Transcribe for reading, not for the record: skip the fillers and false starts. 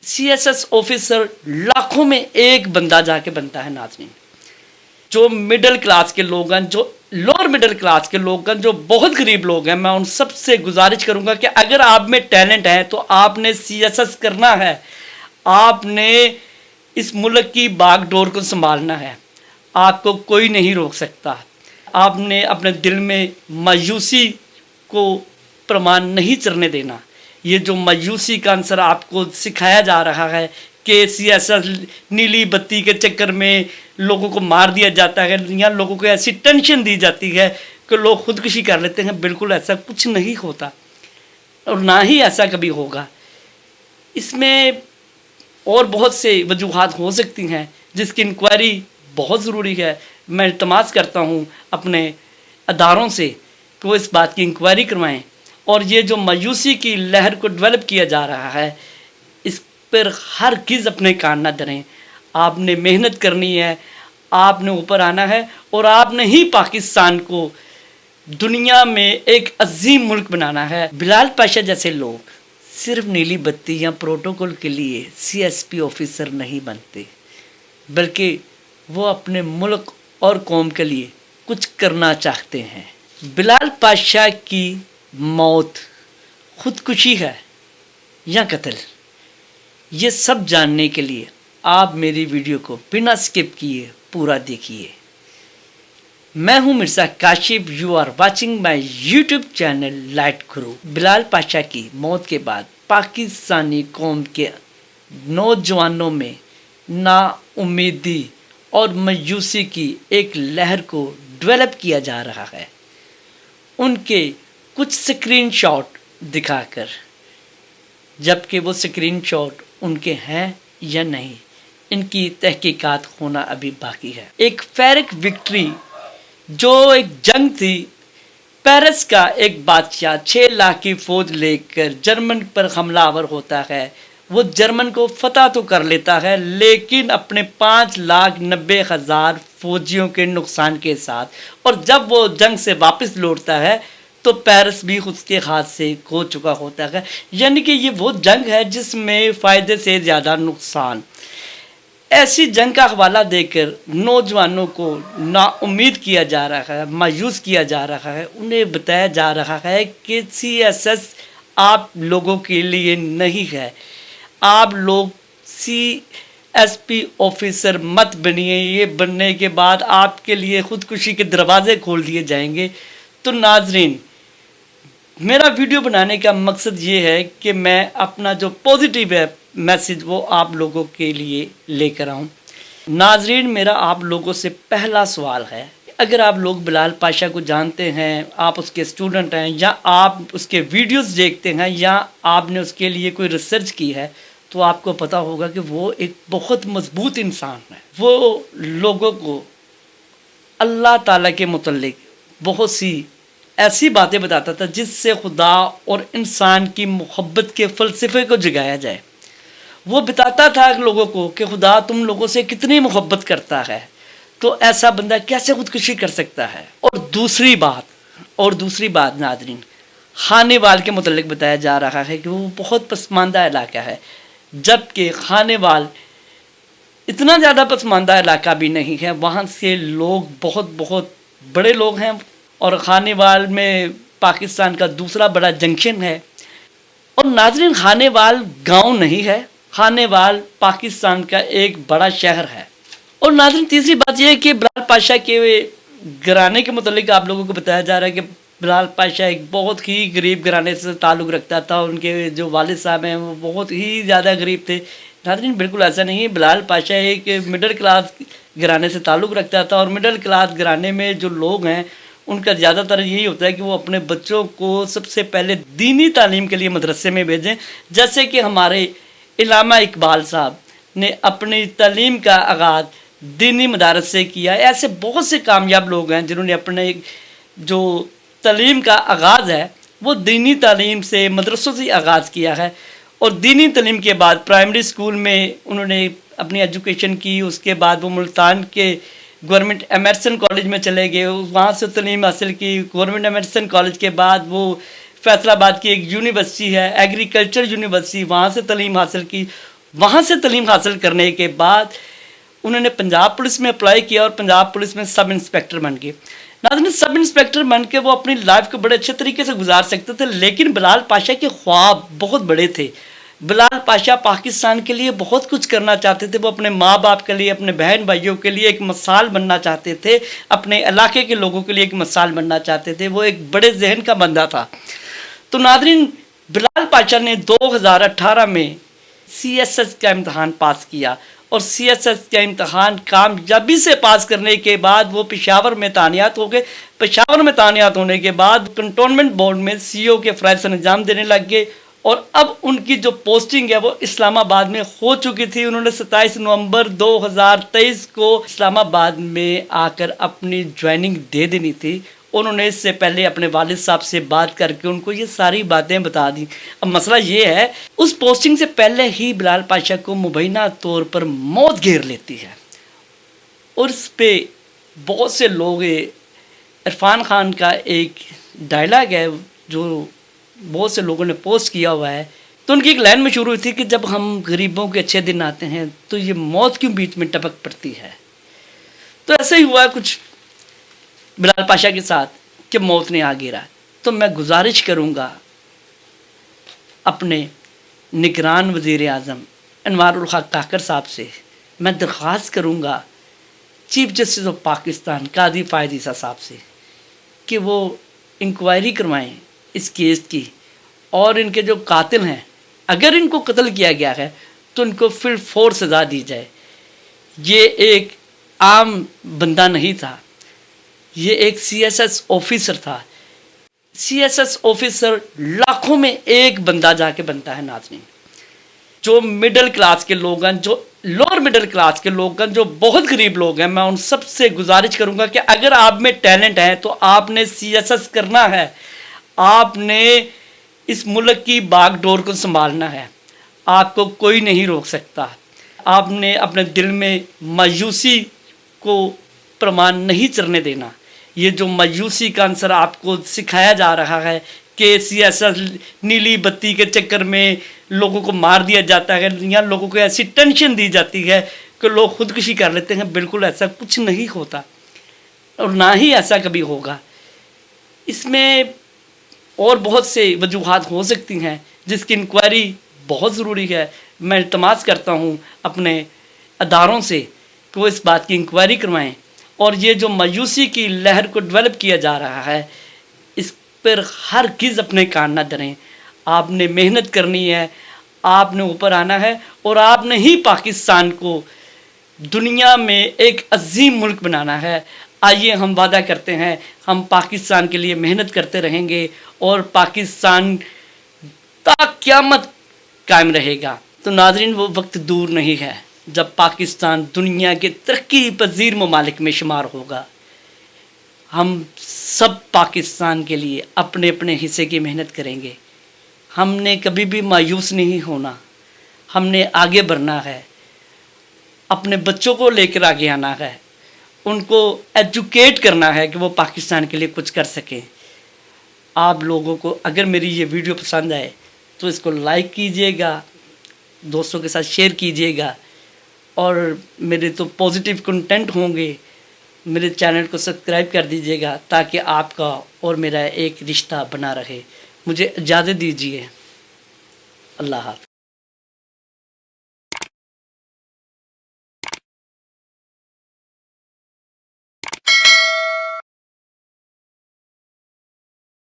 C S S officer लाखों में एक बंदा जाके बनता है नाज़रीन। जो मिडिल क्लास के लोग हैं, जो लोअर मिडिल क्लास के लोग हैं, जो बहुत गरीब लोग हैं, मैं उन सब से गुजारिश करूंगा कि अगर आप में टैलेंट है तो आपने सी एस एस करना है। आपने इस मुल्क की बागडोर को संभालना है, आपको कोई नहीं रोक सकता। आपने अपने दिल में मायूसी को प्रमाण नहीं चढ़ने देना। ये जो मायूसी का आंसर आपको सिखाया जा रहा है कि सी एस एस नीली बत्ती के चक्कर में लोगों को मार दिया जाता है या लोगों को ऐसी टेंशन दी जाती है कि लोग खुदकुशी कर लेते हैं, बिल्कुल ऐसा कुछ नहीं होता और ना ही ऐसा कभी होगा। इसमें और बहुत से वजूहात हो सकती हैं जिसकी इंक्वायरी बहुत ज़रूरी है। मैं इल्तमास करता हूँ अपने अदारों से कि वो इस बात की इंक्वायरी करवाएं और ये जो मायूसी की लहर को डेवलप किया जा रहा है इस पर हरगिज़ अपने कान ना धरें। आपने मेहनत करनी है, आपने ऊपर आना है और आपने ही पाकिस्तान को दुनिया में एक अजीम मुल्क बनाना है। बिलाल पाशा जैसे लोग सिर्फ नीली बत्ती या प्रोटोकॉल के लिए सीएसपी ऑफिसर नहीं बनते, बल्कि वो अपने मुल्क और कौम के लिए कुछ करना चाहते हैं। बिलाल पाशा की मौत खुदकुशी है या कत्ल, ये सब जानने के लिए आप मेरी वीडियो को बिना स्किप किए पूरा देखिए। मैं हूं Mirza Kashif, you are watching my YouTube channel light guru. Bilal Pasha की मौत के बाद पाकिस्तानी कौम के नौजवानों में नाउम्मीदी और मायूसी की एक लहर को डेवलप किया जा रहा है। उनके कुछ स्क्रीन शॉट दिखाकर, जबकि वो स्क्रीन शॉट उनके हैं या नहीं, इनकी तहकीकात होना अभी बाकी है। एक फेरिक विक्ट्री जो एक जंग थी, पेरिस का एक बादशाह 6 लाख की फौज लेकर जर्मन पर हमलावर होता है। वो जर्मन को फतह तो कर लेता है लेकिन अपने 5,90,000 फौजियों के नुकसान के साथ। और जब वो जंग से वापस लौटता है तो पेरिस भी उसके हाथ से खो चुका होता है। यानी कि ये वो जंग है जिसमें फ़ायदे से ज़्यादा नुकसान। ऐसी जंग का हवाला देकर नौजवानों को नाउम्मीद किया जा रहा है, मायूस किया जा रहा है। उन्हें बताया जा रहा है कि सीएसएस आप लोगों के लिए नहीं है, आप लोग सीएसपी ऑफिसर मत बनिए। ये बनने के बाद आपके लिए खुदकुशी के दरवाजे खोल दिए जाएंगे। तो नाजरीन, मेरा वीडियो बनाने का मकसद ये है कि मैं अपना जो पॉजिटिव है मैसेज वो आप लोगों के लिए लेकर आऊँ। नाजरीन, मेरा आप लोगों से पहला सवाल है, अगर आप लोग बिलाल पाशा को जानते हैं, आप उसके स्टूडेंट हैं या आप उसके वीडियोस देखते हैं या आपने उसके लिए कोई रिसर्च की है, तो आपको पता होगा कि वो एक बहुत मजबूत इंसान है। वो लोगों को अल्लाह ताला के मुतल्लिक बहुत सी ऐसी बातें बताता था जिससे खुदा और इंसान की मोहब्बत के फ़लसफ़े को जगाया जाए। वो बताता था लोगों को कि खुदा तुम लोगों से कितनी मोहब्बत करता है, तो ऐसा बंदा कैसे खुदकुशी कर सकता है। और दूसरी बात नाज़रीन, खानेवाल के मुतल्लिक बताया जा रहा है कि वो बहुत पसमानदा इलाका है, जबकि खानेवाल इतना ज़्यादा पसमानदा इलाका भी नहीं है। वहाँ से लोग बहुत बड़े लोग हैं और खानेवाल में पाकिस्तान का दूसरा बड़ा जंक्शन है। और नाज़रीन, खानेवाल गांव नहीं है, खानेवाल पाकिस्तान का एक बड़ा शहर है। और नाज़रीन, तीसरी बात यह है कि बिलाल पाशा के घराने के मुतालिक आप लोगों को बताया जा रहा है कि बिलाल पाशा एक बहुत ही गरीब घराने से ताल्लुक़ रखता था। उनके जो वालिद साहब हैं वो बहुत ही ज़्यादा गरीब थे। नाज़रीन, बिल्कुल ऐसा नहीं है। बिलाल पाशा एक मिडिल क्लास घराने से ताल्लुक़ रखता था और मिडिल क्लास घराने में जो लोग हैं उनका ज़्यादातर यही होता है कि वो अपने बच्चों को सबसे पहले दीनी तालीम के लिए मदरसे में भेजें। जैसे कि हमारे इल्लामा इकबाल साहब ने अपनी तालीम का आगाज़ दीनी मदारस से किया। ऐसे बहुत से कामयाब लोग हैं जिन्होंने अपने जो तालीम का आगाज़ है वो दीनी तालीम से, मदरसों से आगाज़ किया है। और दीनी तालीम के बाद प्राइमरी स्कूल में उन्होंने अपनी एजुकेशन की। उसके बाद वो मुल्तान के गवर्नमेंट एमर्सन कॉलेज में चले गए, वहाँ से तालीम हासिल की। गवर्नमेंट एमर्सन कॉलेज के बाद वो फैसलाबाद की एक यूनिवर्सिटी है, एग्रीकल्चर यूनिवर्सिटी, वहाँ से तालीम हासिल की। वहाँ से तालीम हासिल करने के बाद उन्होंने पंजाब पुलिस में अप्लाई किया और पंजाब पुलिस में सब इंस्पेक्टर बन गए। नाज़रीन, सब इंस्पेक्टर बन के वो अपनी लाइफ को बड़े अच्छे तरीके से गुजार सकते थे, लेकिन बिलाल पाशा के ख्वाब बहुत बड़े थे। बिलाल पाशा पाकिस्तान के लिए बहुत कुछ करना चाहते थे। वो अपने माँ बाप के लिए, अपने बहन भाइयों के लिए एक मिसाल बनना चाहते थे, अपने इलाके के लोगों के लिए एक मिसाल बनना चाहते थे। वो एक बड़े जहन का बंदा था। तो नाज़रीन, बिलाल पाशा ने 2018 में CSS का इम्तहान पास किया और CSS का इम्तहान कामयाबी से पास करने के बाद वो पेशावर में तानियात हो गए। पेशावर में तानियात होने के बाद कंटोनमेंट बोर्ड में CO के फ़राइज़ से अंजाम देने लग गए और अब उनकी जो पोस्टिंग है वो इस्लामाबाद में हो चुकी थी। उन्होंने 27 नवंबर 2023 को इस्लामाबाद में आकर अपनी ज्वाइनिंग दे देनी थी। उन्होंने इससे पहले अपने वालिद साहब से बात करके उनको ये सारी बातें बता दी। अब मसला ये है, उस पोस्टिंग से पहले ही बिलाल पाशा को मुबैना तौर पर मौत घेर लेती है और इस पे बहुत से लोग, इरफान खान का एक डायलॉग है जो बहुत से लोगों ने पोस्ट किया हुआ है, तो उनकी एक लाइन में शुरू हुई थी कि जब हम गरीबों के अच्छे दिन आते हैं तो ये मौत क्यों बीच में टपक पड़ती है। तो ऐसे ही हुआ कुछ बिलाल पाशा के साथ कि मौत ने आ गिरा। तो मैं गुजारिश करूँगा अपने निगरान वज़ीर आज़म अनवारुल हक काकर साहब से, मैं दरख्वास्त करूँगा चीफ जस्टिस ऑफ पाकिस्तान काजी फ़ायद ईसा साहब से कि वो इंक्वायरी करवाएं इस केस की और इनके जो कातिल हैं, अगर इनको कत्ल किया गया है तो इनको फिर फोर सज़ा दी जाए। ये एक आम बंदा नहीं था, ये एक CSS ऑफिसर था। CSS ऑफिसर लाखों में एक बंदा जाके बनता है। नाज़रीन, जो मिडिल क्लास के लोग हैं, जो लोअर मिडिल क्लास के लोग हैं, जो बहुत गरीब लोग हैं, मैं उन सब से गुजारिश करूंगा कि अगर आप में टैलेंट है तो आपने CSS करना है। आपने इस मुल्क की बागडोर को संभालना है, आपको कोई नहीं रोक सकता। आपने अपने दिल में मायूसी को प्रमाण नहीं चढ़ने देना। ये जो मायूसी का आंसर आपको सिखाया जा रहा है कि CSS नीली बत्ती के चक्कर में लोगों को मार दिया जाता है या लोगों को ऐसी टेंशन दी जाती है कि लोग खुदकुशी कर लेते हैं, बिल्कुल ऐसा कुछ नहीं होता और ना ही ऐसा कभी होगा। इसमें और बहुत से वजूहात हो सकती हैं जिसकी इंक्वायरी बहुत ज़रूरी है। मैं इल्तमास करता हूँ अपने अदारों से कि वो इस बात की इंक्वायरी करवाएं और ये जो मायूसी की लहर को डेवलप किया जा रहा है इस पर हरगिज़ अपने कान न धरें। आपने मेहनत करनी है, आपने ऊपर आना है और आपने ही पाकिस्तान को दुनिया में एक अजीम मुल्क बनाना है। आइए हम वादा करते हैं हम पाकिस्तान के लिए मेहनत करते रहेंगे और पाकिस्तान ता क़यामत कायम रहेगा। तो नाज़रीन, वो वक्त दूर नहीं है जब पाकिस्तान दुनिया के तरक्की पजीर ममालिक में शुमार होगा। हम सब पाकिस्तान के लिए अपने अपने हिस्से की मेहनत करेंगे। हमने कभी भी मायूस नहीं होना, हमने आगे बढ़ना है, अपने बच्चों को लेकर आगे आना है, उनको एजुकेट करना है कि वो पाकिस्तान के लिए कुछ कर सकें। आप लोगों को अगर मेरी ये वीडियो पसंद आए तो इसको लाइक कीजिएगा, दोस्तों के साथ शेयर कीजिएगा और मेरे तो पॉजिटिव कंटेंट होंगे, मेरे चैनल को सब्सक्राइब कर दीजिएगा ताकि आपका और मेरा एक रिश्ता बना रहे। मुझे इजाज़त दीजिए। अल्लाह हाफ़िज़।